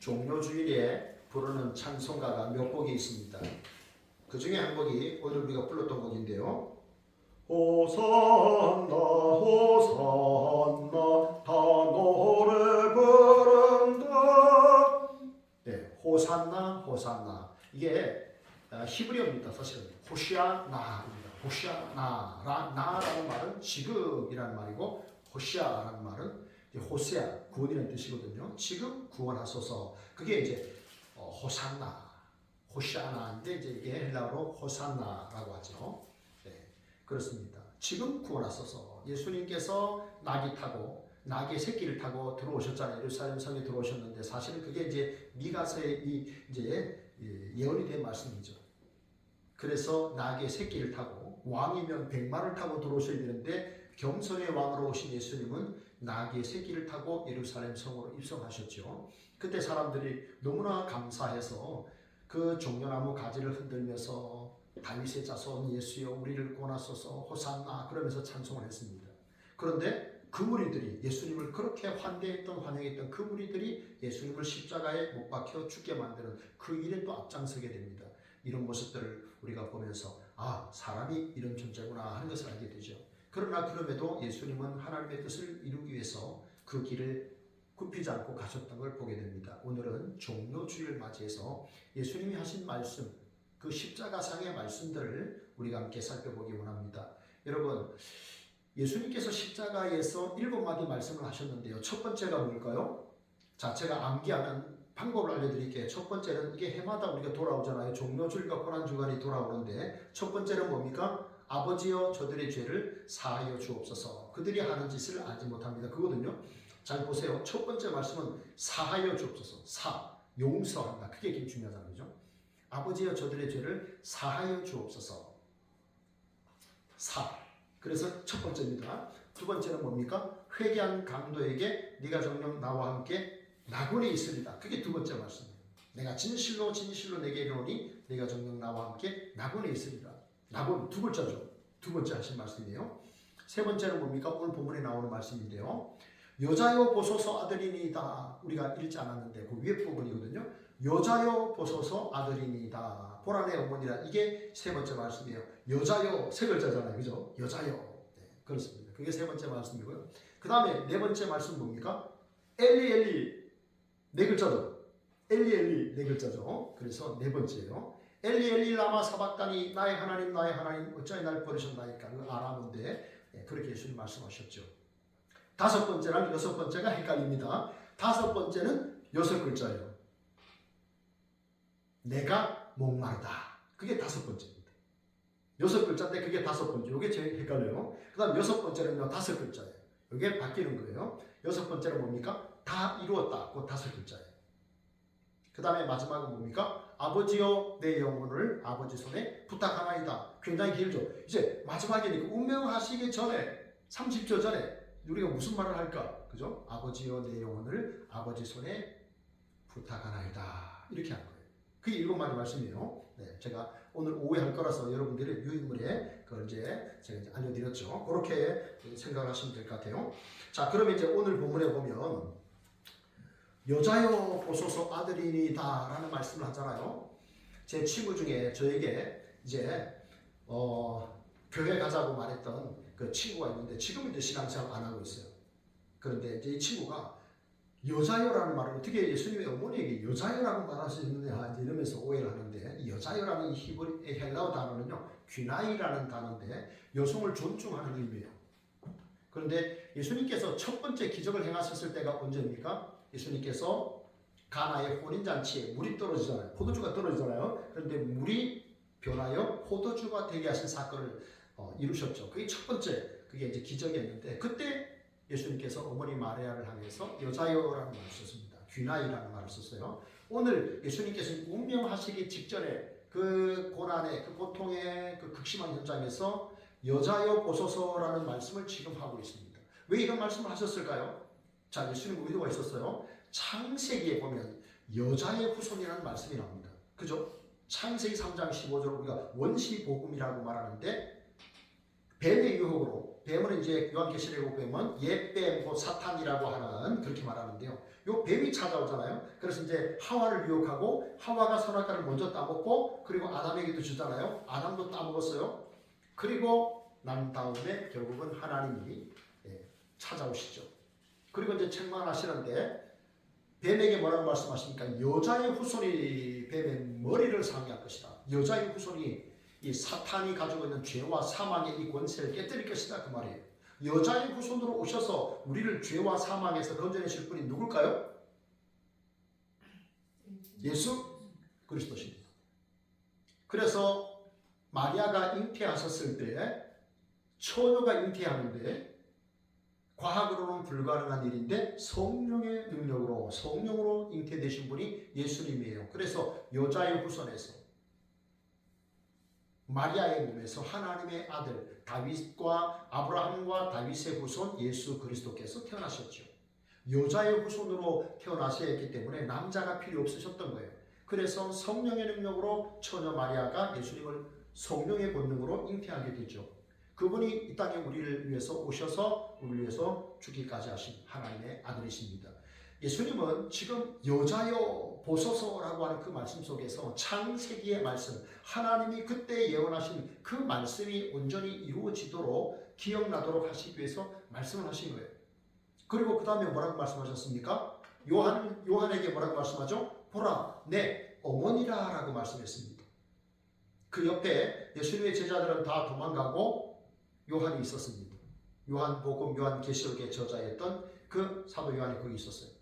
종료주일에 부르는 찬송가가 몇 곡이 있습니다. 그 중에 한 곡이 오늘 우리가 불렀던 곡인데요. 호산나 호산나 다 노래 부른다. 네, 호산나 호산나. 이게 히브리어입니다. 사실은 호시아나입니다. 호시아나. 나라는 말은 지금이라는 말이고 호시아라는 말은 호세아 구원이라는 뜻이거든요. 지금 구원하소서. 그게 이제 호산나, 호시아나인데 이제 이게 헬라어로 호산나라고 하죠. 네, 그렇습니다. 지금 구원하소서. 예수님께서 나귀 타고 나귀의 새끼를 타고 들어오셨잖아요. 예루살렘 성에 들어오셨는데 사실은 그게 이제 미가서의 이제 예언이 된 말씀이죠. 그래서 나귀의 새끼를 타고 왕이면 백마를 타고 들어오셔야 되는데 겸손의 왕으로 오신 예수님은 나귀의 새끼를 타고 예루살렘 성으로 입성하셨죠. 그때 사람들이 너무나 감사해서 그 종려나무 가지를 흔들면서 다윗의 자손 예수여 우리를 구원하소서 호산나 그러면서 찬송을 했습니다. 그런데 그 무리들이 예수님을 그렇게 환대했던 환영했던 그 무리들이 예수님을 십자가에 못 박혀 죽게 만드는 그 일에 또 앞장서게 됩니다. 이런 모습들을 우리가 보면서 아 사람이 이런 존재구나 하는 것을 알게 되죠. 그러나 그럼에도 예수님은 하나님의 뜻을 이루기 위해서 그 길을 굽히지 않고 가셨던 걸 보게 됩니다. 오늘은 종료주일을 맞이해서 예수님이 하신 말씀, 그 십자가상의 말씀들을 우리가 함께 살펴보기 원합니다. 여러분, 예수님께서 십자가에서 7마디 말씀을 하셨는데요. 첫 번째가 뭘까요? 자, 제가 암기하는 방법을 알려드릴게요. 첫 번째는 이게 해마다 우리가 돌아오잖아요. 종료주일과 고난주간이 돌아오는데 첫 번째는 뭡니까? 아버지여 저들의 죄를 사하여 주옵소서. 그들이 하는 짓을 알지 못합니다. 그거든요. 잘 보세요. 첫 번째 말씀은 사하여 주옵소서. 용서한다. 그게 굉장히 중요하다는 거죠. 아버지여 저들의 죄를 사하여 주옵소서. 그래서 첫 번째입니다. 두 번째는 뭡니까? 회개한 강도에게 네가 정녕 나와 함께 낙원에 있으리라. 그게 두 번째 말씀이에요. 내가 진실로 진실로 내게 이르노니 네가 정녕 나와 함께 낙원에 있으리라. 낙원 두 글자죠. 두 번째 하신 말씀이에요. 세 번째는 뭡니까? 오늘 본문에 나오는 말씀인데요. 여자여 보소서 아들이니이다. 우리가 읽지 않았는데 그 위에 부분이거든요. 여자여 보소서 아들이니이다. 보라의 어머니라. 이게 세 번째 말씀이에요. 여자여 세 글자잖아요. 그죠? 여자여. 네, 그렇습니다. 그게 세 번째 말씀이고요. 그 다음에 네 번째 말씀 뭡니까? 엘리 엘리 네 글자죠. 엘리 엘리 네 글자죠. 그래서 네 번째예요. 엘리 엘리 라마 사박다니 나의 하나님 어찌하여 날 버리셨나이까. 그 아람어인데 그렇게 예수님 말씀하셨죠. 다섯 번째랑 여섯 번째가 헷갈립니다. 다섯 번째는 여섯 글자예요. 내가 목마르다. 그게 다섯 번째입니다. 여섯 글자인데 그게 다섯 번째. 이게 제일 헷갈려요. 그 다음 여섯 번째는요. 다섯 글자예요. 이게 바뀌는 거예요. 여섯 번째는 뭡니까? 다 이루었다. 그 다섯 글자예요. 그 다음에 마지막은 뭡니까? 아버지여 내 영혼을 아버지 손에 부탁하나이다. 굉장히 길죠. 이제 마지막이니까 운명하시기 전에 30초 전에 우리가 무슨 말을 할까? 그죠? 아버지여 내 영혼을 아버지 손에 부탁하나이다. 이렇게 한 거예요. 그게 7마디 말씀이에요. 네, 제가 오늘 오후에 할 거라서 여러분들의 유인물에 그걸 이제 제가 이제 알려드렸죠. 그렇게 생각을 하시면 될 것 같아요. 자, 그러면 이제 오늘 본문에 보면 여자여 보소서 아들이니다 라는 말씀을 하잖아요. 제 친구 중에 저에게 이제 교회 가자고 말했던 그 친구가 있는데 지금은 이제 신앙생활 안 하고 있어요. 그런데 이제 이 친구가 여자여라는 말을 어떻게 예수님의 어머니에게 여자여라고 말할 수 있느냐 이러면서 오해를 하는데 이 여자여라는 히브리 헬라어 단어는요 귀나이라는 단어인데 여성을 존중하는 의미예요. 그런데 예수님께서 첫 번째 기적을 행하셨을 때가 언제입니까? 예수님께서 가나의 혼인잔치에 물이 떨어지잖아요. 포도주가 떨어지잖아요. 그런데 물이 변하여 포도주가 되게 하신 사건을 이루셨죠. 그게 첫 번째 그게 이제 기적이었는데 그때 예수님께서 어머니 마리아를 향해서 여자여라는 말을 썼습니다. 귀나이라는 말을 썼어요. 오늘 예수님께서 운명하시기 직전에 그 고난의 그 고통의 그 극심한 현장에서 여자여 보소서라는 말씀을 지금 하고 있습니다. 왜 이런 말씀을 하셨을까요? 자, 예수님 의도가 있었어요. 창세기에 보면 여자의 후손이라는 말씀이 나옵니다. 그죠? 창세기 3장 15절 우리가 원시복음이라고 말하는데 뱀의 유혹으로, 뱀은 이제 요한계시록에 보면 옛뱀, 곧 사탄이라고 하는 그렇게 말하는데요. 요 뱀이 찾아오잖아요. 그래서 이제 하와를 유혹하고 하와가 선악과를 먼저 따먹고 그리고 아담에게도 주잖아요. 아담도 따먹었어요. 그리고 난 다음에 결국은 하나님이 찾아오시죠. 그리고 이제 책망하시는데 뱀에게 뭐라고 말씀하십니까? 여자의 후손이 뱀의 머리를 상해할 것이다. 여자의 후손이 이 사탄이 가지고 있는 죄와 사망의 이 권세를 깨뜨릴 것이다 그 말이에요. 여자의 후손으로 오셔서 우리를 죄와 사망에서 건져내실 분이 누굴까요? 예수 그리스도십니다. 그래서 마리아가 잉태하셨을 때 처녀가 잉태하는데 과학으로는 불가능한 일인데 성령으로 잉태되신 분이 예수님이에요. 그래서 여자의 후손에서 마리아의 몸에서 하나님의 아들 다윗과 아브라함과 다윗의 후손 예수 그리스도께서 태어나셨죠. 여자의 후손으로 태어나셔야 했기 때문에 남자가 필요 없으셨던 거예요. 그래서 성령의 능력으로 처녀 마리아가 예수님을 성령의 권능으로 잉태하게 되죠. 그분이 이 땅에 우리를 위해서 오셔서 우리를 위해서 죽기까지 하신 하나님의 아들이십니다. 예수님은 지금 여자여 보소서라고 하는 그 말씀 속에서 창세기의 말씀, 하나님이 그때 예언하신 그 말씀이 온전히 이루어지도록 기억나도록 하시기 위해서 말씀을 하신 거예요. 그리고 그 다음에 뭐라고 말씀하셨습니까? 요한에게 뭐라고 말씀하죠? 보라 내 어머니라 라고 말씀했습니다. 그 옆에 예수님의 제자들은 다 도망가고 요한이 있었습니다. 요한복음, 요한계시록의 저자였던 그 사도 요한이 거기 있었어요.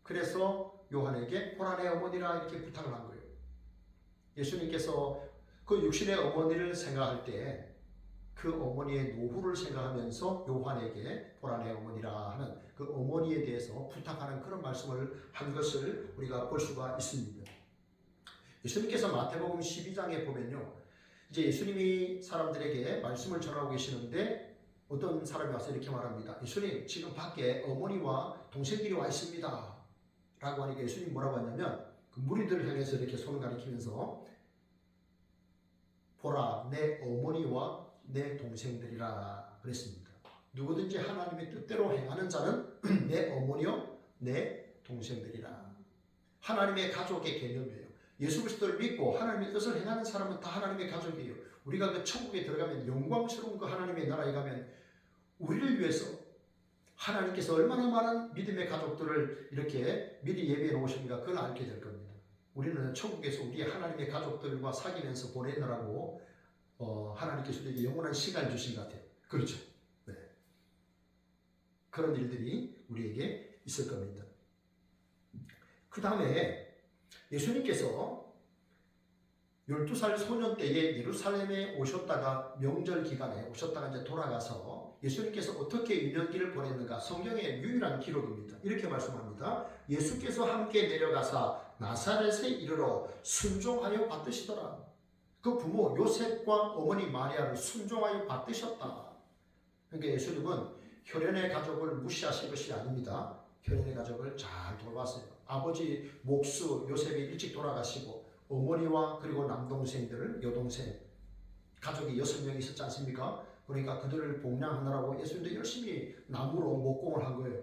그래서 요한에게 보라 내 어머니라 이렇게 부탁을 한 거예요. 예수님께서 그 육신의 어머니를 생각할 때 그 어머니의 노후를 생각하면서 요한에게 보라 내 어머니라 하는 그 어머니에 대해서 부탁하는 그런 말씀을 한 것을 우리가 볼 수가 있습니다. 예수님께서 마태복음 12장에 보면요, 이제 예수님이 사람들에게 말씀을 전하고 계시는데 어떤 사람이 와서 이렇게 말합니다. 예수님 지금 밖에 어머니와 동생들이 와 있습니다 라고 하니까 예수님 뭐라고 하냐면 그 무리들을 향해서 이렇게 손을 가리키면서 보라 내 어머니와 내 동생들이라 그랬습니다. 누구든지 하나님의 뜻대로 행하는 자는 내 어머니요 내 동생들이라. 하나님의 가족의 개념이에요. 예수 그리스도를 믿고 하나님의 뜻을 행하는 사람은 다 하나님의 가족이에요. 우리가 그 천국에 들어가면 영광스러운 그 하나님의 나라에 가면 우리를 위해서 하나님께서 얼마나 많은 믿음의 가족들을 이렇게 미리 예비해 놓으십니까? 그걸 알게 될 겁니다. 우리는 천국에서 우리의 하나님의 가족들과 사귀면서 보내느라고 하나님께서 우리에게 영원한 시간을 주신 것 같아요. 그렇죠? 네. 그런 일들이 우리에게 있을 겁니다. 그 다음에 예수님께서 12살 소년 때에 예루살렘에 오셨다가 명절 기간에 오셨다가 이제 돌아가서 예수님께서 어떻게 유년기를 보냈는가 성경의 유일한 기록입니다. 이렇게 말씀합니다. 예수께서 함께 내려가사 나사렛에 이르러 순종하여 받드시더라. 그 부모 요셉과 어머니 마리아를 순종하여 받드셨다. 그러니까 예수님은 혈연의 가족을 무시하실 것이 아닙니다. 혈연의 가족을 잘 돌봤어요. 아버지 목수 요셉이 일찍 돌아가시고 어머니와 그리고 남동생들을 여동생 가족이 6명이 있었지 않습니까? 그러니까 그들을 복양하느라고 예수님도 열심히 나무로 목공을 한 거예요.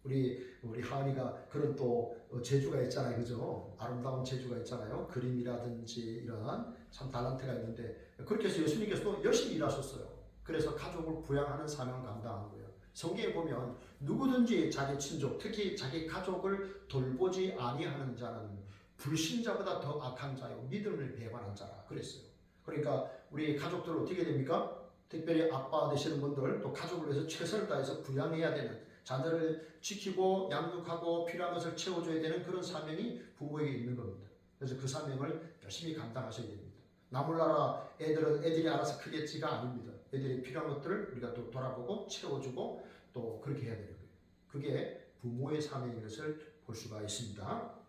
우리 하은이가 그런 또 재주가 있잖아요, 그죠? 아름다운 재주가 있잖아요. 그림이라든지 이런 참 달란트가 있는데 그렇게 해서 예수님께서도 열심히 일하셨어요. 그래서 가족을 부양하는 사명을 감당한 거예요. 성경에 보면 누구든지 자기 친족, 특히 자기 가족을 돌보지 아니하는 자는 불신자보다 더 악한 자요 믿음을 배반한 자라 그랬어요. 그러니까 우리 가족들 어떻게 됩니까? 특별히 아빠 되시는 분들 또 가족을 위해서 최선을 다해서 부양해야 되는 자녀를 지키고 양육하고 필요한 것을 채워줘야 되는 그런 사명이 부모에게 있는 겁니다. 그래서 그 사명을 열심히 감당하셔야 됩니다. 나몰라라 애들이 알아서 크겠지가 아닙니다. 애들이 필요한 것들을 우리가 또 돌아보고 채워주고 또 그렇게 해야 되는 거예요. 그게 부모의 사명인 것을 볼 수가 있습니다.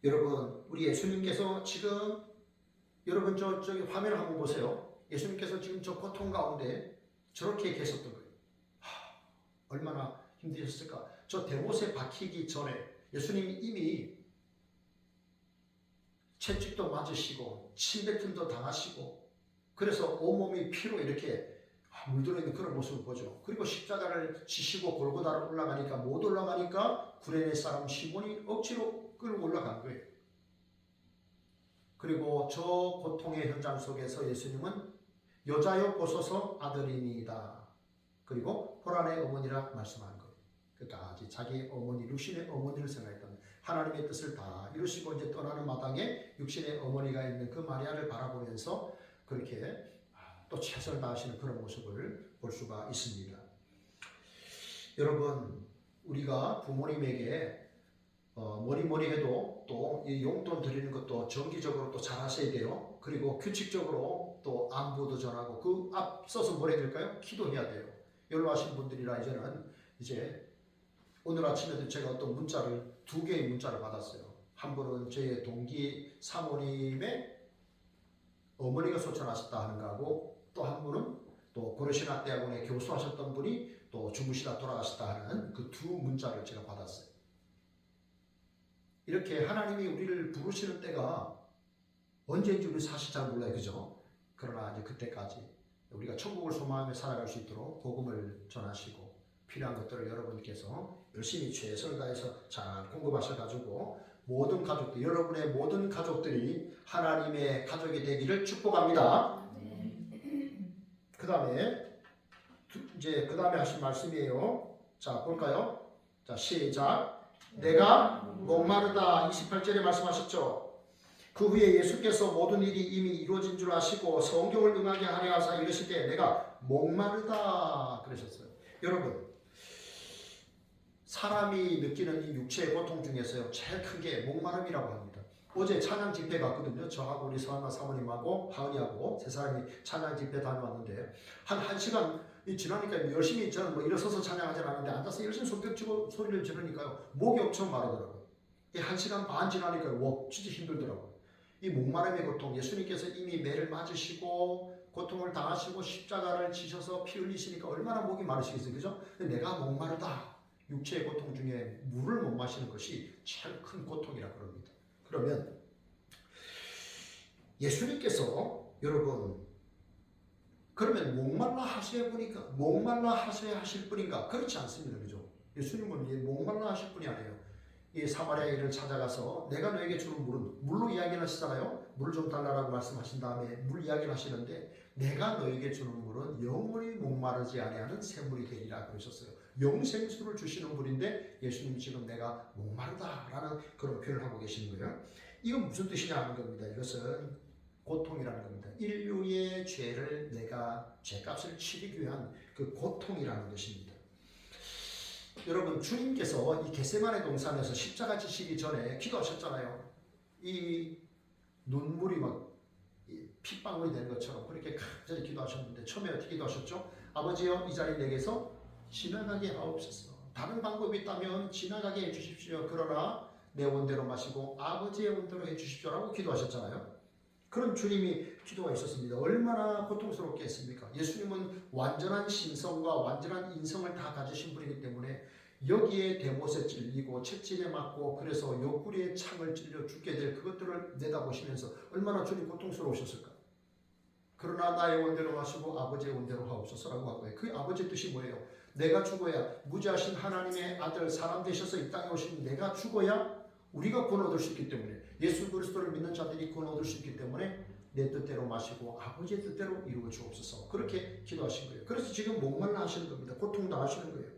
여러분, 우리 예수님께서 지금 여러분 저기 화면을 한번 보세요. 예수님께서 지금 저 고통 가운데 저렇게 계셨던 거예요. 얼마나 힘드셨을까? 저 대못에 박히기 전에 예수님이 이미 채찍도 맞으시고 침뱉음도 당하시고 그래서 온몸이 피로 이렇게 물들어 있는 그런 모습을 보죠. 그리고 십자가를 지시고 골고다로 올라가니까 못 올라가니까 구레네 사람 시몬이 억지로 끌고 올라간 거예요. 그리고 저 고통의 현장 속에서 예수님은 여자여 보소서 아들이니이다. 그리고 보라의 어머니라 말씀한 거예요. 끝까지 자기 어머니, 육신의 어머니를 생각했던 하나님의 뜻을 다 이루시고 이제 떠나는 마당에 육신의 어머니가 있는 그 마리아를 바라보면서 그렇게 또 최선을 다하시는 그런 모습을 볼 수가 있습니다. 여러분, 우리가 부모님에게 뭐니 해도 또 이 용돈 드리는 것도 정기적으로 또 잘 하셔야 돼요. 그리고 규칙적으로 또 안부도 전하고 그 앞서서 뭘 해야 될까요? 기도해야 돼요. 연로하신 분들이라 이제 오늘 아침에도 제가 어떤 문자를 2개의 문자를 받았어요. 한 분은 저의 동기 사모님의 어머니가 소천하셨다 하는 거하고 또 한 분은 또 고려신학대학원에 교수하셨던 분이 또 주무시다 돌아가셨다 하는 그 2 문자를 제가 받았어요. 이렇게 하나님이 우리를 부르시는 때가 언제인지 우리 사실 잘 몰라요. 그죠? 그러나 이제 그때까지 우리가 천국을 소망하며 살아갈 수 있도록 복음을 전하시고 필요한 것들을 여러분께서 열심히 최선을 다해서 잘 공급하셔가지고 모든 가족들, 여러분의 모든 가족들이 하나님의 가족이 되기를 축복합니다. 그 다음에 하신 말씀이에요. 자, 볼까요? 자, 시작. 내가 목마르다 28절에 말씀하셨죠. 그 후에 예수께서 모든 일이 이미 이루어진 줄 아시고 성경을 응하게 하려 하사 이르시되 내가 목마르다 그러셨어요. 여러분, 사람이 느끼는 이 육체의 고통 중에서요 제일 큰 게 목마름이라고 합니다. 어제 찬양 집회 갔거든요. 저하고 우리 서한나 사모님하고 하은이하고 3사람이 찬양 집회 다녀왔는데 한 1시간 지나니까 열심히 저는 뭐 일어서서 찬양하지 않았는데 앉아서 열심히 손뼉치고 소리를 지르니까요 목이 엄청 마르더라고요. 1시간 반 지나니까 와 진짜 힘들더라고요. 이 목마름의 고통, 예수님께서 이미 매를 맞으시고 고통을 당하시고 십자가를 지셔서 피 흘리시니까 얼마나 목이 마르시겠어요. 그죠? 근데 내가 목마르다. 육체의 고통 중에 물을 못 마시는 것이 제일 큰 고통이라 그럽니다. 그러면 예수님께서 여러분 그러면 목말라 하셔야 보니까 목말라 하셔야 하실 분인가? 그렇지 않습니다. 그죠? 예수님은 목말라 하실 분이 아니에요. 이 사마리아인을 찾아가서 내가 너에게 주는 물은 물로 이야기를 하시잖아요. 물 좀 달라라고 말씀하신 다음에 물 이야기를 하시는데 내가 너에게 주는 물은 영원히 목마르지 아니하는 샘물이 되리라 그러셨어요. 영생수를 주시는 분인데 예수님이 지금 내가 목마르다라는 그런 표현을 하고 계시는 거예요. 이건 무슨 뜻이냐 하는 겁니다. 이것은 고통이라는 겁니다. 인류의 죄를 내가 죄값을 치르기 위한 그 고통이라는 것입니다. 여러분 주님께서 이 겟세마네 동산에서 십자가 지시기 전에 기도하셨잖아요. 이 눈물이 막 핏방울이 되는 것처럼 그렇게 간절히 기도하셨는데 처음에 어떻게 기도하셨죠? 아버지여 이 자리 내게서 지나가게 하옵소서. 다른 방법이 있다면 지나가게 해주십시오. 그러나 내 원대로 마시고 아버지의 원대로 해주십시오라고 기도하셨잖아요. 그런 주님이 기도가 있었습니다. 얼마나 고통스럽게 했습니까? 예수님은 완전한 신성과 완전한 인성을 다 가지신 분이기 때문에 여기에 대못에 찔리고 채찍에 맞고 그래서 옆구리에 창을 찔려 죽게 될 그것들을 내다보시면서 얼마나 주님 고통스러우셨을까? 그러나 나의 원대로 마시고 아버지의 원대로 하옵소서라고 한 거예요. 그 아버지의 뜻이 뭐예요? 내가 죽어야 무지하신 하나님의 아들 사람 되셔서 이 땅에 오신 내가 죽어야 우리가 구원 얻을 수 있기 때문에 예수 그리스도를 믿는 자들이 구원 얻을 수 있기 때문에 내 뜻대로 마시고 아버지의 뜻대로 이루어 주옵소서. 그렇게 기도하신 거예요. 그래서 지금 목말라 하시는 겁니다. 고통도 하시는 거예요.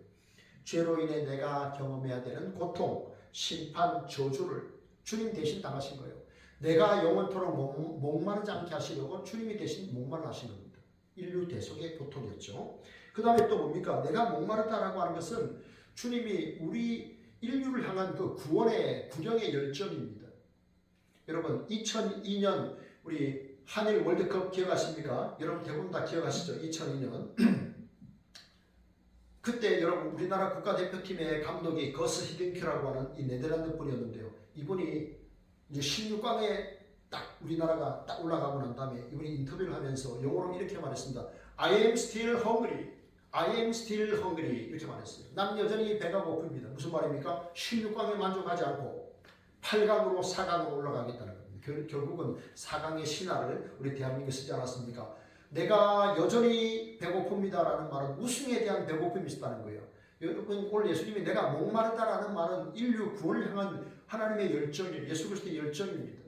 죄로 인해 내가 경험해야 되는 고통, 심판, 저주를 주님 대신 당하신 거예요. 내가 영원토록 목마르지 않게 하시려고 주님이 대신 목말라 하신 겁니다. 인류 대속의 고통이었죠. 그 다음에 또 뭡니까? 내가 목마르다라고 하는 것은 주님이 우리 인류를 향한 그 구원의 구령의 열정입니다. 여러분 2002년 우리 한일 월드컵 기억하십니까? 여러분 대부분 다 기억하시죠? 2002년 그때 여러분 우리나라 국가대표팀의 감독이 거스 히딩큐라고 하는 이 네덜란드 분이었는데요. 이분이 이제 16강에 딱 우리나라가 딱 올라가고 난 다음에 이분이 인터뷰를 하면서 영어로 이렇게 말했습니다. I am still hungry. I am still hungry. 이렇게 말했어요. 난 여전히 배가 고픕니다. 무슨 말입니까? 16강에 만족하지 않고 8강으로 4강으로 올라가겠다는 겁니다. 결국은 4강의 신화를 우리 대한민국에 쓰지 않았습니까? 내가 여전히 배고픕니다라는 말은 우승에 대한 배고픔이 있었다는 거예요. 여러분 오늘 예수님이 내가 목마르다라는 말은 인류 구원을 향한 하나님의 열정이에요. 예수 그리스도의 열정입니다.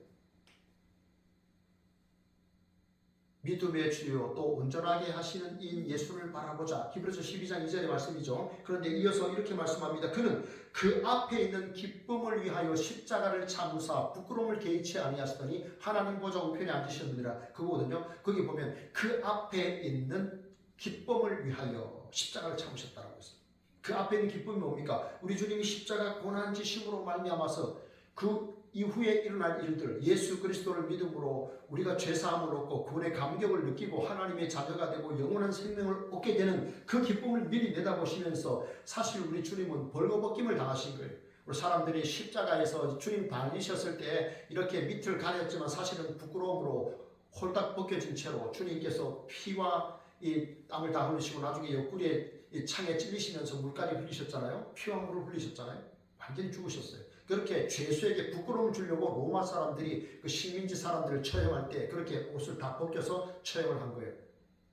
믿음의 주요 또 온전하게 하시는 이 예수를 바라보자. 히브리서 12장 2절의 말씀이죠. 그런데 이어서 이렇게 말씀합니다. 그는 그 앞에 있는 기쁨을 위하여 십자가를 참으사 부끄러움을 개의치 아니하시더니 하나님 보좌 우편에 앉으셨느니라. 그거거든요. 거기 보면 그 앞에 있는 기쁨을 위하여 십자가를 참으셨다라고 했어요. 그 앞에 있는 기쁨이 뭡니까? 우리 주님이 십자가 고난 지심으로 말미암아서 그 이후에 일어날 일들, 예수 그리스도를 믿음으로 우리가 죄사함을 얻고 구원의 감격을 느끼고 하나님의 자녀가 되고 영원한 생명을 얻게 되는 그 기쁨을 미리 내다보시면서 사실 우리 주님은 벌거벗김을 당하신 거예요. 우리 사람들이 십자가에서 주님 달리셨을 때 이렇게 밑을 가렸지만 사실은 부끄러움으로 홀딱 벗겨진 채로 주님께서 피와 이 땀을 다 흘리시고 나중에 옆구리에 이 창에 찔리시면서 물까지 흘리셨잖아요. 피와 물을 흘리셨잖아요. 완전히 죽으셨어요. 그렇게 죄수에게 부끄러움을 주려고 로마 사람들이 그 식민지 사람들을 처형할 때 그렇게 옷을 다 벗겨서 처형을 한 거예요.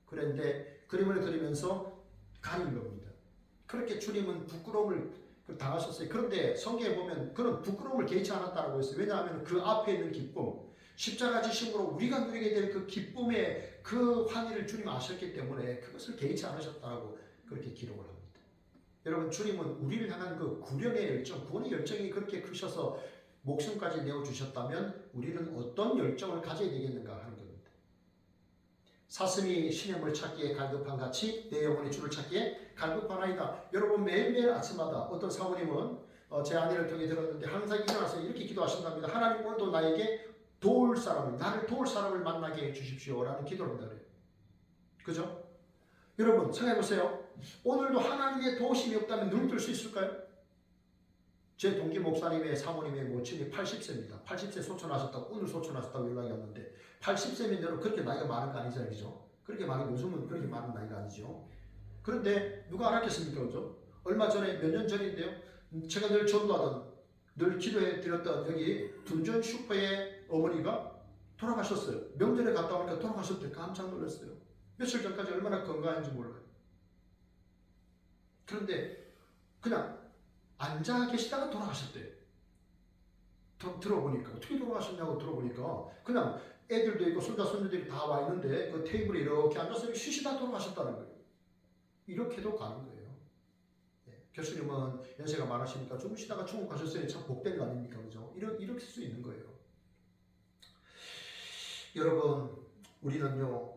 그런데 그림을 그리면서 가린 겁니다. 그렇게 주님은 부끄러움을 당하셨어요. 그런데 성경에 보면 그런 부끄러움을 개의치 않았다고 했어요. 왜냐하면 그 앞에 있는 기쁨, 십자가 지심으로 우리가 누리게 될 그 기쁨의 그 환희를 주님 아셨기 때문에 그것을 개의치 않으셨다고 그렇게 기록을 합니다. 여러분 주님은 우리를 향한 그 구령의 열정, 구원의 열정이 그렇게 크셔서 목숨까지 내어주셨다면 우리는 어떤 열정을 가져야 되겠는가 하는 겁니다. 사슴이 신의 물 찾기에 갈급한 같이 내 영혼이 주를 찾기에 갈급하나이다. 여러분 매일매일 아침마다 어떤 사모님은 제 아내를 통해 들었는데 항상 일어나서 이렇게 기도하신답니다. 하나님 오늘도 나에게 도울 사람을, 나를 도울 사람을 만나게 해주십시오 라는 기도를 한다 그래요. 그죠? 여러분 생각해보세요. 오늘도 하나님의 도우심이 없다면 눈을 뜰 수 있을까요? 제 동기 목사님의 사모님의 모친이 80세입니다. 80세 소천하셨다고 오늘 소천하셨다고 연락이 왔는데 80세면 여러분 그렇게 나이가 많은 거 아니잖아요. 그죠? 그렇게 많은 요즘은 그렇게 많은 나이가 아니죠. 그런데 누가 알았겠습니까? 그죠? 얼마 전에 몇 년 전인데요. 제가 늘 전도하던 늘 기도해 드렸던 여기 둔전 슈퍼의 어머니가 돌아가셨어요. 명절에 갔다 오니까 돌아가셨대. 깜짝 놀랐어요. 며칠 전까지 얼마나 건강한지 몰라요. 그런데 그냥 앉아 계시다가 돌아가셨대요. 들어보니까 어떻게 돌아가셨냐고 들어보니까 그냥 애들도 있고 손자 손녀들이 다 와 있는데 그 테이블에 이렇게 앉아서 쉬시다 돌아가셨다는 거예요. 이렇게도 가는 거예요. 네. 교수님은 연세가 많으시니까 좀 쉬다가 중국 가셨으니 참 복된 거 아닙니까? 그죠? 이렇게 수 있는 거예요. 여러분 우리는요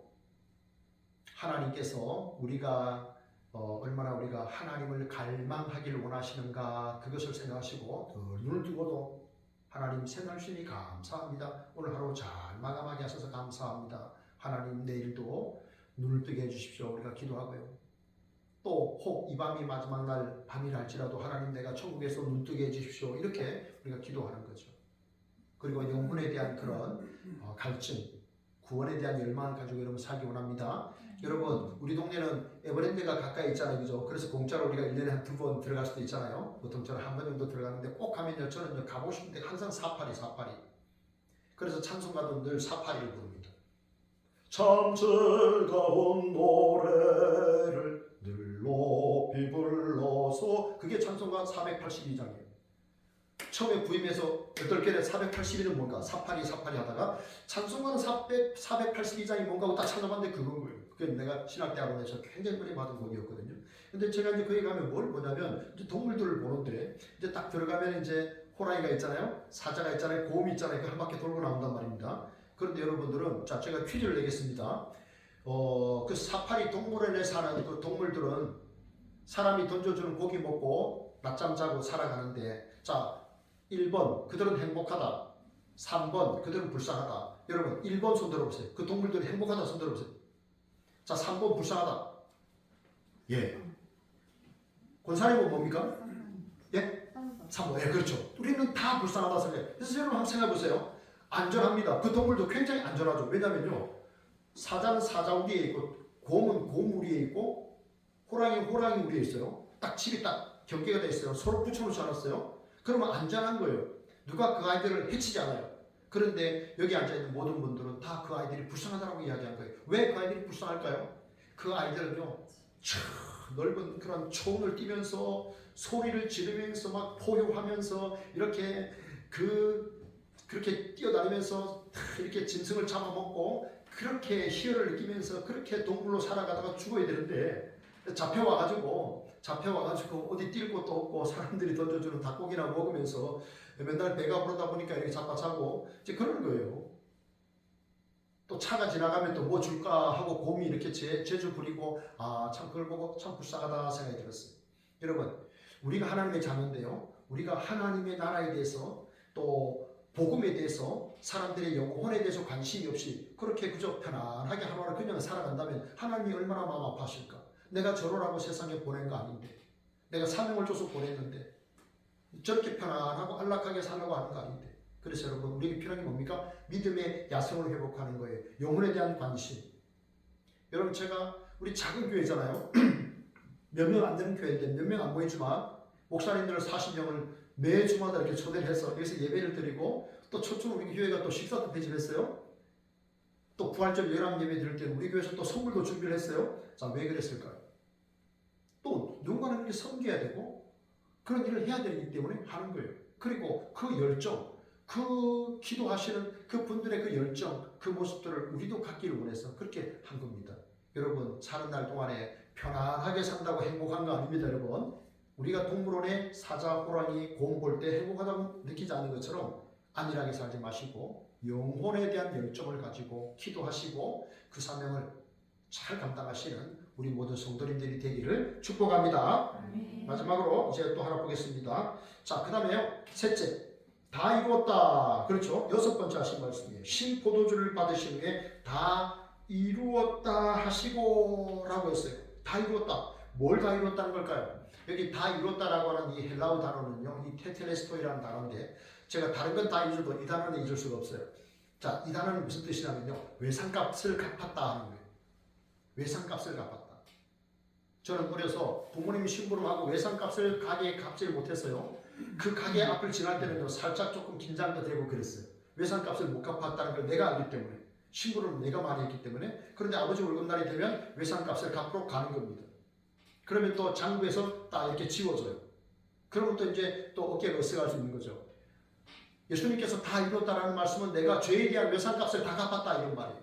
하나님께서 우리가 얼마나 우리가 하나님을 갈망하기를 원하시는가 그것을 생각하시고 눈을 뜨고도 하나님 새날주니 감사합니다. 오늘 하루 잘 마감하게 하셔서 감사합니다. 하나님 내일도 눈을 뜨게 해주십시오. 우리가 기도하고요. 또 혹 이 밤이 마지막 날 밤이라 할지라도 하나님 내가 천국에서 눈 뜨게 해주십시오. 이렇게 우리가 기도하는 거죠. 그리고 영혼에 대한 그런 갈증, 구원에 대한 열망을 가지고 여러분 살기 원합니다. 여러분 우리 동네는 에버랜드가 가까이 있잖아요. 그죠? 그래서 공짜로 우리가 1년에 한 2번 들어갈 수도 있잖아요. 보통 저는 한 번 정도 들어가는데 꼭 가면요 저는 가고 싶은데 항상 사파리 그래서 찬송가도 늘 사파리를 부릅니다. 참 즐거운 노래를 늘 높이 불러서 그게 찬송가 482장이에요. 처음에 부임해서 8개에 482는 뭔가 사파리 하다가 찬송가는 482장이 뭔가 하고 딱 찾아봤는데 그건 거예요. 그게 내가 신학대학원에서 굉장히 많이 받은 곡이었거든요. 근데 제가 이제 거기 가면 뭘 보냐면 이제 동물들을 보는데 이제 딱 들어가면 이제 호랑이가 있잖아요. 사자가 있잖아요. 곰이 있잖아요. 그 한 바퀴 돌고 나온단 말입니다. 그런데 여러분들은 자 제가 퀴즈를 내겠습니다. 그 사파리 동물원에 사는 그 동물들은 사람이 던져주는 고기 먹고 낮잠 자고 살아가는데 자 1번 그들은 행복하다. 3번 그들은 불쌍하다. 여러분 1번 손 들어보세요. 그 동물들이 행복하다 손 들어보세요. 자 3번 불쌍하다. 예. 권사님은 뭡니까? 예? 3번. 예, 그렇죠. 우리는 다 불쌍하다 생각해요. 그래서 여러분 한번 생각해 보세요. 안전합니다. 그 동물도 굉장히 안전하죠. 왜냐면요. 사자는 사자 우리에 있고 곰은 곰 우리에 있고 호랑이 우리에 있어요. 딱 집이 딱 경계가 돼 있어요. 서로 붙여놓지 않았어요. 그러면 안전한 거예요. 누가 그 아이들을 해치지 않아요. 그런데 여기 앉아있는 모든 분들은 다 그 아이들이 불쌍하다고 이야기한 거예요. 왜 그 아이들이 불쌍할까요? 그 아이들은요, 넓은 그런 초원을 뛰면서 소리를 지르면서 막 포효하면서 이렇게 그렇게 뛰어다니면서 이렇게 짐승을 잡아먹고 그렇게 희열을 느끼면서 그렇게 동물로 살아가다가 죽어야 되는데 잡혀와가지고 어디 뛸 곳도 없고 사람들이 던져주는 닭고기나 먹으면서 맨날 배가 부르다 보니까 이렇게 자빠자고 이제 그런 거예요. 또 차가 지나가면 또 뭐 줄까 하고 곰이 이렇게 재주 부리고 참 그걸 보고 참 불쌍하다 생각이 들었어요. 여러분, 우리가 하나님의 자녀인데요, 우리가 하나님의 나라에 대해서 또 복음에 대해서 사람들의 영혼에 대해서 관심이 없이 그렇게 그저 편안하게 하루하루 그냥 살아간다면 하나님이 얼마나 마음 아파하실까. 내가 저러라고 세상에 보낸 거 아닌데, 내가 사명을 줘서 보냈는데 저렇게 편안하고 안락하게 살라고 하는 거 아닌데. 그래서 여러분, 우리에게 필요한 게 뭡니까? 믿음의 야성을 회복하는 거예요. 영혼에 대한 관심. 여러분, 제가 우리 작은 교회잖아요. 몇 명 안 되는 교회인데 몇 명 안 보이지만 목사님들 40명을 매주마다 이렇게 초대를 해서 여기서 예배를 드리고 또 초청 우리 교회가 또 식사도 대접했어요. 또 부활절 열람 예배 드릴 때 우리 교회에서 또 선물도 준비를 했어요. 자, 왜 그랬을까요? 또 누군가는 이렇게 섬겨야 되고 그런 일을 해야 되기 때문에 하는 거예요. 그리고 그 열정, 그 기도하시는 그 분들의 그 열정, 그 모습들을 우리도 갖기를 원해서 그렇게 한 겁니다. 여러분, 사는 날 동안에 편안하게 산다고 행복한 거 아닙니다, 여러분. 우리가 동물원에 사자, 호랑이, 곰 볼 때 행복하다고 느끼지 않는 것처럼 안일하게 살지 마시고 영혼에 대한 열정을 가지고 기도하시고 그 사명을 잘 감당하시는 우리 모든 성도님들이 되기를 축복합니다. 마지막으로 이제 또 하나 보겠습니다. 자, 그 다음에요, 셋째, 다 이루었다. 그렇죠? 여섯 번째 하신 말씀이에요. 신 포도주를 받으신 후에 다 이루었다 하시고 라고 했어요. 다 이루었다. 뭘 다 이루었다는 걸까요? 여기 다 이루었다라고 하는 이 헬라어 단어는요, 이 테텔레스토이라는 단어인데 제가 다른 건 다 잊어도 이 단어는 잊을 수가 없어요. 자, 이 단어는 무슨 뜻이냐면요, 외상값을 갚았다 하는 거예요. 외상값을 갚았다. 저는 어려서 부모님이 심부름하고 외상값을 가게에 갚지를 못했어요. 그 가게 앞을 지날 때는요, 살짝 조금 긴장도 되고 그랬어요. 외상값을 못 갚았다는 걸 내가 알기 때문에, 심부름을 내가 많이 했기 때문에. 그런데 아버지 월급날이 되면 외상값을 갚으러 가는 겁니다. 그러면 또 장부에서 딱 이렇게 지워져요. 그러면 또 이제 또 어깨가 으쓱할 수 있는 거죠. 예수님께서 다 이뤘다라는 말씀은 내가 죄에 대한 외상값을 다 갚았다 이런 말이에요.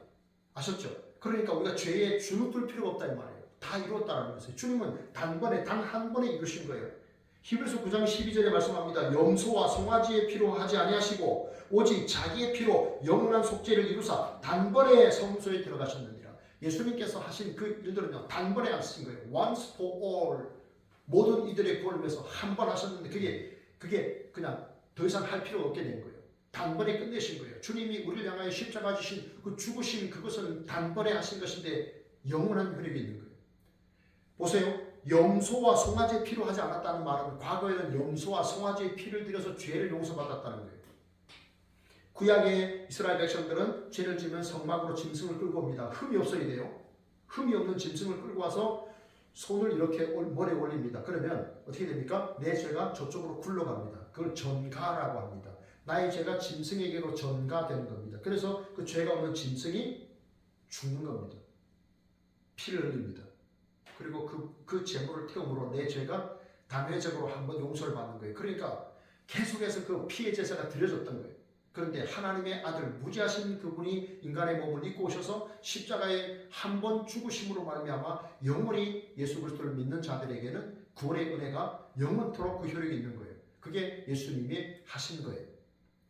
아셨죠? 그러니까 우리가 죄에 주눅들 필요가 없다 이 말이에요. 다 이뤘다라는 것이에요. 주님은 단번에 단 한 번에 이루신 거예요. 히브리서 9장 12절에 말씀합니다. 염소와 송아지의 피로 하지 아니하시고 오직 자기의 피로 영원한 속죄를 이루사 단번에 성소에 들어가셨느니라. 예수님께서 하신 그 일들은요, 단번에 하신 거예요. Once for all. 모든 이들의 구원을 위해서 한 번 하셨는데 그게 그냥 더 이상 할 필요가 없게 된 거예요. 단번에 끝내신 거예요. 주님이 우리를 향하여 십자가 지신 그 죽으신 그것은 단번에 하신 것인데 영원한 효력이 있는 거예요. 보세요. 염소와 송아지의 피로 하지 않았다는 말은 과거에는 염소와 송아지의 피를 들여서 죄를 용서받았다는 거예요. 구약의 이스라엘 백성들은 죄를 지면 성막으로 짐승을 끌고 옵니다. 흠이 없어야 돼요. 흠이 없는 짐승을 끌고 와서 손을 이렇게 머리에 올립니다. 그러면 어떻게 됩니까? 내 죄가 저쪽으로 굴러갑니다. 그걸 전가라고 합니다. 나의 죄가 짐승에게로 전가되는 겁니다. 그래서 그 죄가 없는 짐승이 죽는 겁니다. 피를 흘립니다. 그리고 그 제물을 태움으로 내 죄가 단회적으로 한번 용서를 받는 거예요. 그러니까 계속해서 그 피의 제사가 드려졌던 거예요. 그런데 하나님의 아들 무지하신 그분이 인간의 몸을 입고 오셔서 십자가에 한 번 죽으심으로 말미암아 영원히 예수 그리스도를 믿는 자들에게는 구원의 은혜가 영원토록 그 효력이 있는 거예요. 그게 예수님이 하신 거예요.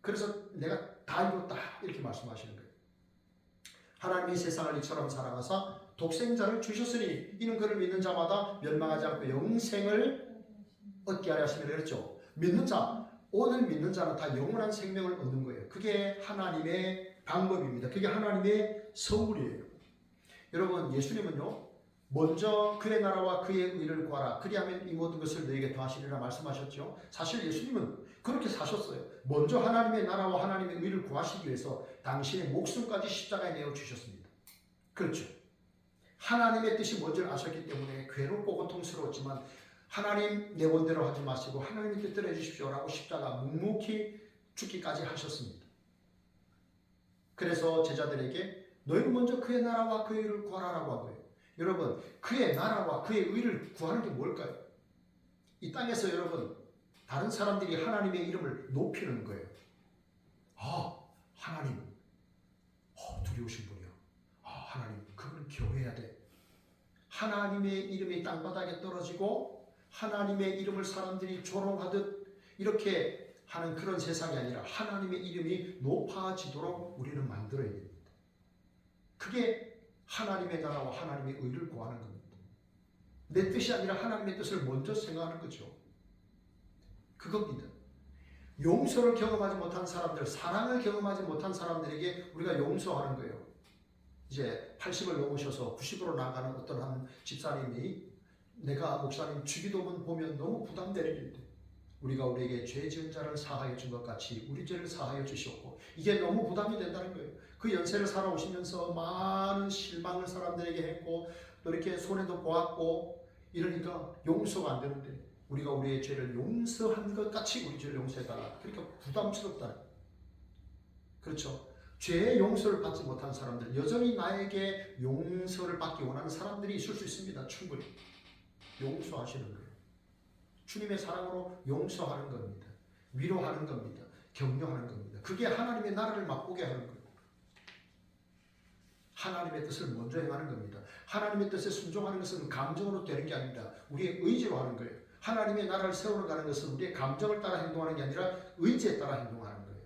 그래서 내가 다 이뤘다 이렇게 말씀하시는 거예요. 하나님이 세상을 이처럼 사랑하사 독생자를 주셨으니 이는 그를 믿는 자마다 멸망하지 않고 영생을 얻게 하려 하심이라 그랬죠. 믿는 자, 오늘 믿는 자는 다 영원한 생명을 얻는 거예요. 그게 하나님의 방법입니다. 그게 하나님의 선물이에요. 여러분, 예수님은요, 먼저 그의 나라와 그의 의를 구하라. 그리하면 이 모든 것을 너에게 더하시리라 말씀하셨죠. 사실 예수님은 그렇게 사셨어요. 먼저 하나님의 나라와 하나님의 의를 구하시기 위해서 당신의 목숨까지 십자가에 내어주셨습니다. 그렇죠. 하나님의 뜻이 뭔지를 아셨기 때문에 괴롭고 고통스러웠지만 하나님 내 원대로 하지 마시고 하나님의 뜻대로 해주십시오 라고 십자가 묵묵히 죽기까지 하셨습니다. 그래서 제자들에게 너희는 먼저 그의 나라와 그의 의를 구하라라고 한 거예요. 여러분, 그의 나라와 그의 의를 구하는 게 뭘까요? 이 땅에서 여러분, 다른 사람들이 하나님의 이름을 높이는 거예요. 하나님, 두려우신 분이야. 하나님, 그걸 기억해야 돼. 하나님의 이름이 땅바닥에 떨어지고 하나님의 이름을 사람들이 조롱하듯 이렇게 하는 그런 세상이 아니라 하나님의 이름이 높아지도록 우리는 만들어야 됩니다. 그게 하나님의 나라와 하나님의 의를 구하는 겁니다. 내 뜻이 아니라 하나님의 뜻을 먼저 생각하는 거죠. 그겁니다. 용서를 경험하지 못한 사람들, 사랑을 경험하지 못한 사람들에게 우리가 용서하는 거예요. 이제 80을 넘으셔서 90으로 나가는 어떤 한 집사님이 내가 목사님 주기도문 보면 너무 부담되는데 우리가 우리에게 죄 지은 자를 사하여 준 것 같이 우리 죄를 사하여 주시옵고 이게 너무 부담이 된다는 거예요. 그 연세를 살아오시면서 많은 실망을 사람들에게 했고 또 이렇게 손해도 보았고 이러니까 용서가 안 되는데 우리가 우리의 죄를 용서한 것 같이 우리 죄를 용서해달라. 그러니까 부담스럽다. 그렇죠. 죄의 용서를 받지 못한 사람들, 여전히 나에게 용서를 받기 원하는 사람들이 있을 수 있습니다. 충분히 용서하시는 거예요. 주님의 사랑으로 용서하는 겁니다. 위로하는 겁니다. 격려하는 겁니다. 그게 하나님의 나라를 맛보게 하는 거예요. 하나님의 뜻을 먼저 행하는 겁니다. 하나님의 뜻에 순종하는 것은 감정으로 되는 게 아닙니다. 우리의 의지로 하는 거예요. 하나님의 나라를 세워가는 것은 우리의 감정을 따라 행동하는 게 아니라 의지에 따라 행동하는 거예요.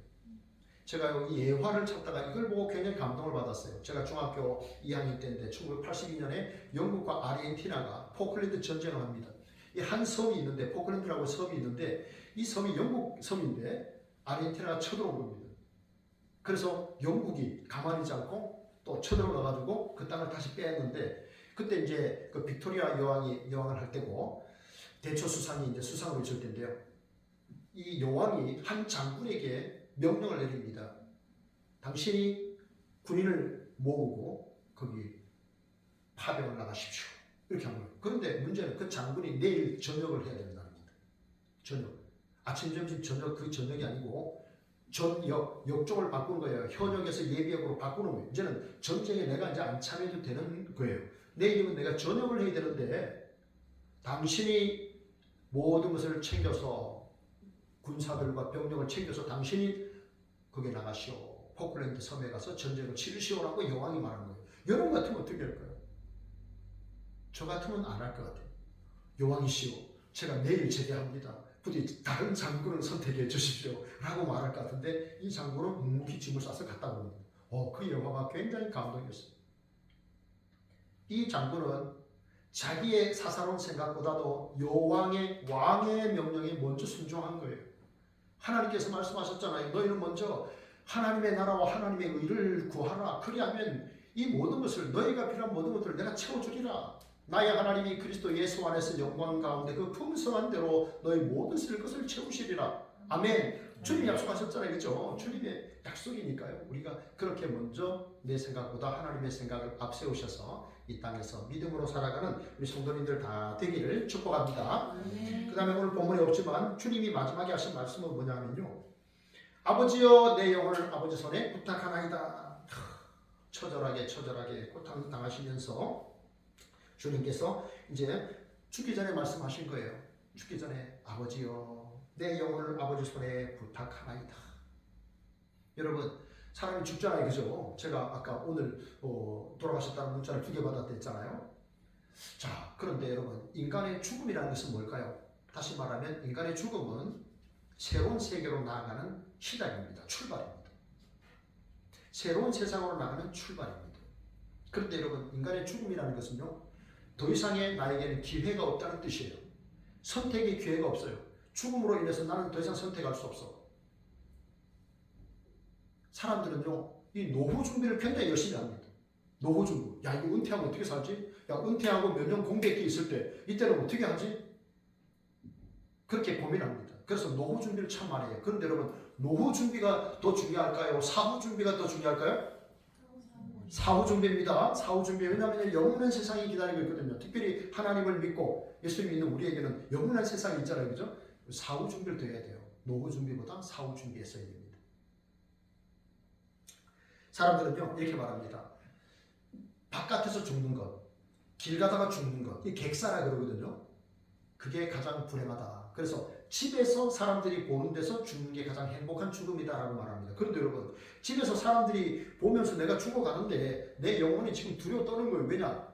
제가 여기 예화를 찾다가 이걸 보고 굉장히 감동을 받았어요. 제가 중학교 2학년 때인데 1982년에 영국과 아르헨티나가 포클랜드 전쟁을 합니다. 이 한 섬이 있는데 포클랜드라고 섬이 있는데 이 섬이 영국 섬인데 아르헨티나가 쳐들어온 겁니다. 그래서 영국이 가만히 있지 않고 또 쳐들어가가지고 그 땅을 다시 빼앗는데 그때 이제 그 빅토리아 여왕을 할 때고 대처 수상이 이제 수상으로 있을 텐데요. 이 여왕이 한 장군에게 명령을 내립니다. 당신이 군인을 모으고 거기 파병을 나가십시오. 이렇게 한 거예요. 그런데 문제는 그 장군이 내일 전역을 해야 된다는 겁니다. 전역. 아침, 점심, 저녁 그 전역이 아니고 역종을 바꾸는 거예요. 현역에서 예비역으로 바꾸는 거예요. 이제는 전쟁에 내가 이제 안 참여해도 되는 거예요. 내일이면 내가 전역을 해야 되는데 당신이 모든 것을 챙겨서 군사들과 병력을 챙겨서 당신이 거기에 나가시오. 포클랜드 섬에 가서 전쟁을 치르시오라고 여왕이 말한 거예요. 여러분 같으면 어떻게 할까요? 저 같으면 안 할 것 같아요. 여왕이시오. 제가 내일 제대합니다. 부디 다른 장군을 선택해 주십시오. 라고 말할 것 같은데 이 장군은 묵묵히 짐을 싸서 갔다 옵니다. 그 영화가 굉장히 감동이었어요. 이 장군은 자기의 사사로운 생각보다도 왕의 명령에 먼저 순종한 거예요. 하나님께서 말씀하셨잖아요. 너희는 먼저 하나님의 나라와 하나님의 의를 구하라. 그리하면 이 모든 것을 너희가 필요한 모든 것들을 내가 채워주리라. 나의 하나님이 그리스도 예수 안에서 영광 가운데 그 풍성한 대로 너희 모든 쓸 것을 채우시리라. 아멘. 주님이 약속하셨잖아요. 그렇죠? 주님의 약속이니까요. 우리가 그렇게 먼저 내 생각보다 하나님의 생각을 앞세우셔서 이 땅에서 믿음으로 살아가는 우리 성도님들 다 되기를 축복합니다. 그 다음에 오늘 본문에 없지만 주님이 마지막에 하신 말씀은 뭐냐면요. 아버지여 내 영혼을 아버지 손에 부탁하나이다. 처절하게 고통당하시면서 주님께서 이제 죽기 전에 말씀하신 거예요. 죽기 전에 아버지여 내 영혼을 아버지 손에 부탁하나이다. 여러분 사람이 죽잖아요. 그죠? 제가 아까 오늘 돌아가셨다는 문자를 2개 받았댔잖아요. 자, 그런데 여러분 인간의 죽음이라는 것은 뭘까요? 다시 말하면 인간의 죽음은 새로운 세계로 나아가는 시작입니다. 출발입니다. 새로운 세상으로 나가는 출발입니다. 그런데 여러분 인간의 죽음이라는 것은요. 더 이상의 나에게는 기회가 없다는 뜻이에요. 선택의 기회가 없어요. 죽음으로 인해서 나는 더 이상 선택할 수 없어. 사람들은요. 이 노후 준비를 굉장히 열심히 합니다. 노후 준비. 야 이거 은퇴하고 어떻게 살지? 야 은퇴하고 몇 년 공백기 있을 때 이때는 어떻게 하지? 그렇게 고민합니다. 그래서 노후 준비를 참 많이 해요. 그런데 여러분 노후 준비가 더 중요할까요? 사후 준비가 더 중요할까요? 사후 준비입니다. 사후 준비. 왜냐하면 영원한 세상이 기다리고 있거든요. 특별히 하나님을 믿고 예수 믿는 우리에게는 영원한 세상이 있잖아요. 그죠? 사후 준비를 더 해야 돼요. 노후 준비보다 사후 준비했어야 됩니다. 사람들은요 이렇게 말합니다. 바깥에서 죽는 것, 길 가다가 죽는 것, 이 객사라 그러거든요. 그게 가장 불행하다. 그래서 집에서 사람들이 보는 데서 죽는 게 가장 행복한 죽음이다라고 말합니다. 그런데 여러분, 집에서 사람들이 보면서 내가 죽어가는데 내 영혼이 지금 두려워 떠는 거예요. 왜냐?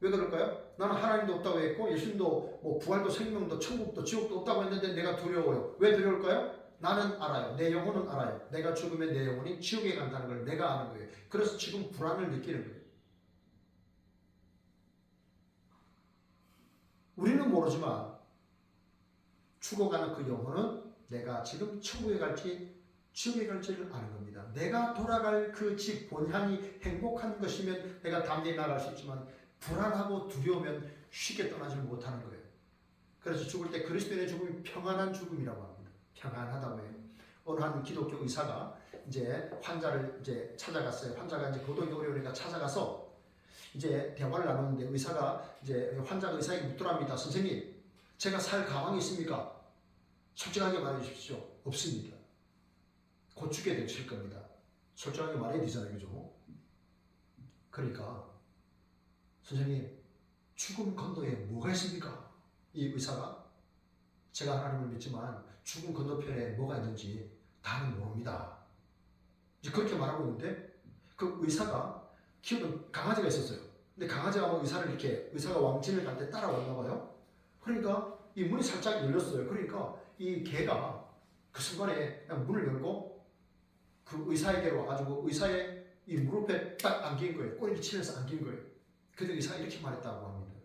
왜 그럴까요? 나는 하나님도 없다고 했고 예수님도 뭐 부활도 생명도 천국도 지옥도 없다고 했는데 내가 두려워요. 왜 두려울까요? 나는 알아요. 내 영혼은 알아요. 내가 죽으면 내 영혼이 지옥에 간다는 걸 내가 아는 거예요. 그래서 지금 불안을 느끼는 거예요. 우리는 모르지만 죽어가는 그 영혼은 내가 지금 천국에 갈지 지옥에 갈지를 아는 겁니다. 내가 돌아갈 그 집 본향이 행복한 것이면 내가 담대히 나갈 수 있지만 불안하고 두려우면 쉽게 떠나지 못하는 거예요. 그래서 죽을 때 그리스도인의 죽음이 평안한 죽음이라고 합니다. 평안하다고 해요. 어느 한 기독교 의사가 이제 환자를 이제 찾아갔어요. 환자가 이제 거동이 어려우니까 찾아가서 이제 대화를 나누는데 의사가 이제 환자가 의사에게 묻더랍니다. 선생님, 제가 살 가망이 있습니까? 솔직하게 말해 주십시오. 없습니다. 곧 죽게 되실 겁니다. 솔직하게 말해야 되잖아요. 그죠? 그러니까 선생님, 죽음 건너에 뭐가 있습니까? 이 의사가 제가 하나님을 믿지만 죽음 건너편에 뭐가 있는지 다는 모릅니다. 이제 그렇게 말하고 있는데 그 의사가 키우는 강아지가 있었어요. 근데 강아지가 뭐 의사를 이렇게 의사가 왕진을 갈 때 따라왔나 봐요. 그러니까 이 문이 살짝 열렸어요. 그러니까 이 개가 그 순간에 그냥 문을 열고 그 의사에게로 와가지고 의사의 이 무릎에 딱 안긴 거예요. 꼬리를 치면서 안긴 거예요. 그때 의사가 이렇게 말했다고 합니다.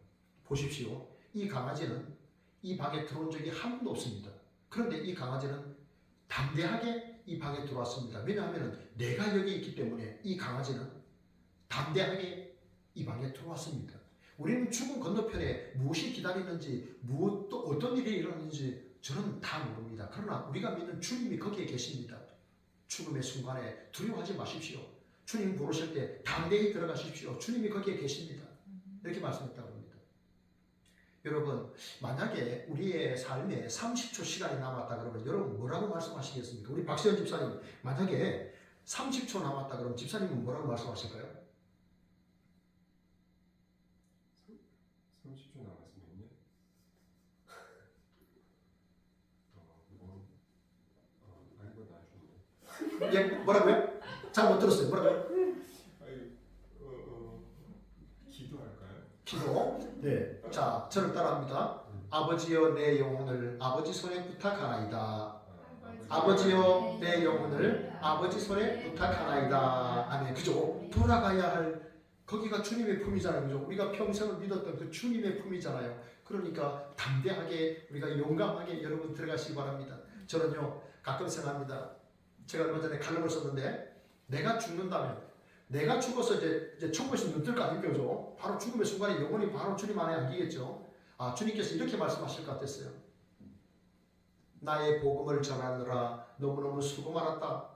보십시오. 이 강아지는 이 방에 들어온 적이 한 번도 없습니다. 그런데 이 강아지는 담대하게 이 방에 들어왔습니다. 왜냐하면 내가 여기 있기 때문에 이 강아지는 담대하게 이 방에 들어왔습니다. 우리는 죽음 건너편에 무엇이 기다리는지 또 어떤 일이 일어나는지 저는 다 모릅니다. 그러나 우리가 믿는 주님이 거기에 계십니다. 죽음의 순간에 두려워하지 마십시오. 주님 부르실 때 담대히 들어가십시오. 주님이 거기에 계십니다. 이렇게 말씀했다고 합니다. 여러분, 만약에 우리의 삶에 30초 시간이 남았다 그러면 여러분 뭐라고 말씀하시겠습니까? 우리 박세현 집사님, 만약에 30초 남았다 그러면 집사님은 뭐라고 말씀하실까요? 30초 남았으면요? 아이고 나중에. 예, 뭐라고요? 잘 못 들었어요. 뭐라고요? 기도할까요? 기도. 네. 자, 저를 따라합니다. 아버지여 내 영혼을 아버지 손에 부탁하나이다. 아버지여 내 영혼을 아버지 손에 부탁하나이다. 아멘. 그죠? 돌아가야 할 거기가 주님의 품이잖아요. 그죠? 우리가 평생을 믿었던 그 주님의 품이잖아요. 그러니까 담대하게 우리가 용감하게 여러분 들어가시기 바랍니다. 저는요 가끔 생각합니다. 제가 얼마 전에 칼럼을 썼는데 내가 죽는다면 내가 죽어서 이제 천국에서 눈 뜰 거 아닙니까? 그죠? 바로 죽음의 순간에 영혼이 바로 주님 안에 안기겠죠. 아, 주님께서 이렇게 말씀하실 것 같았어요. 나의 복음을 전하느라 너무너무 수고 많았다.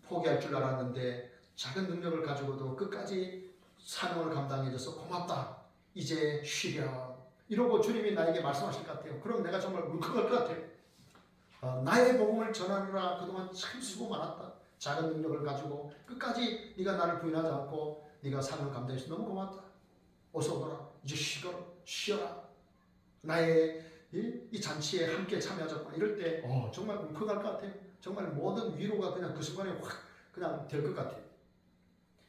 포기할 줄 알았는데 작은 능력을 가지고도 끝까지 사명을 감당해줘서 고맙다. 이제 쉬렴. 이러고 주님이 나에게 말씀하실 것 같아요. 그럼 내가 정말 울컥할 것 같아요. 나의 복음을 전하느라 그동안 참 수고 많았다. 작은 능력을 가지고 끝까지 네가 나를 부인하지 않고 네가 사명을 감당해서 너무 고맙다. 어서 오너라. 이제 쉬어라. 나의 이 잔치에 함께 참여하자꾸나. 이럴 때 정말 울컥할 것 같아요. 정말 모든 위로가 그냥 그 순간에 확 그냥 될 것 같아요.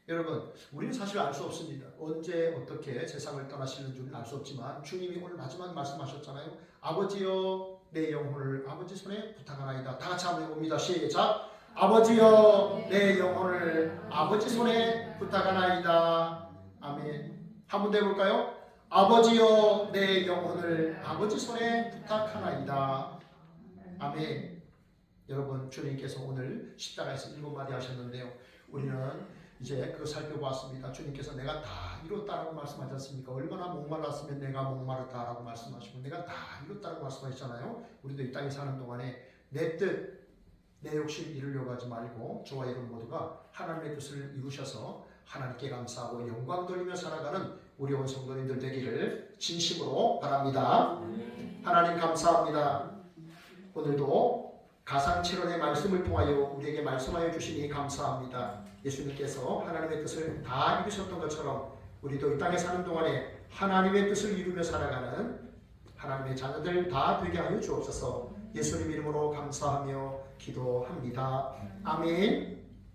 여러분, 우리는 사실 알 수 없습니다. 언제 어떻게 세상을 떠나시는 줄은 알 수 없지만 주님이 오늘 마지막 말씀하셨잖아요. 아버지여 내 영혼을 아버지 손에 부탁하나이다. 다 같이 한번 해봅니다. 시작. 아버지여 내 영혼을 아버지 손에 부탁하나이다. 아멘. 한번 더 해볼까요? 아버지여 내 영혼을 아버지 손에 부탁하나이다. 아멘. 여러분, 주님께서 오늘 십자가에서 7마디 하셨는데요. 우리는 이제 그거 살펴보았습니다. 주님께서 내가 다 이뤘다라고 말씀하지 않습니까? 얼마나 목말랐으면 내가 목마르다라고 말씀하시고 내가 다 이뤘다라고 말씀하셨잖아요. 우리도 이 땅에 사는 동안에 내 뜻, 내 욕심 이루려고 하지 말고 저와 여러분 모두가 하나님의 뜻을 이루셔서 하나님께 감사하고 영광 돌리며 살아가는 우리 온 성도님들 되기를 진심으로 바랍니다. 하나님 감사합니다. 오늘도 가상칠언의 말씀을 통하여 우리에게 말씀하여 주시니 감사합니다. 예수님께서 하나님의 뜻을 다 이루셨던 것처럼 우리도 이 땅에 사는 동안에 하나님의 뜻을 이루며 살아가는 하나님의 자녀들 다 되게 하여 주옵소서. 예수님 이름으로 감사하며 기도합니다. 아멘.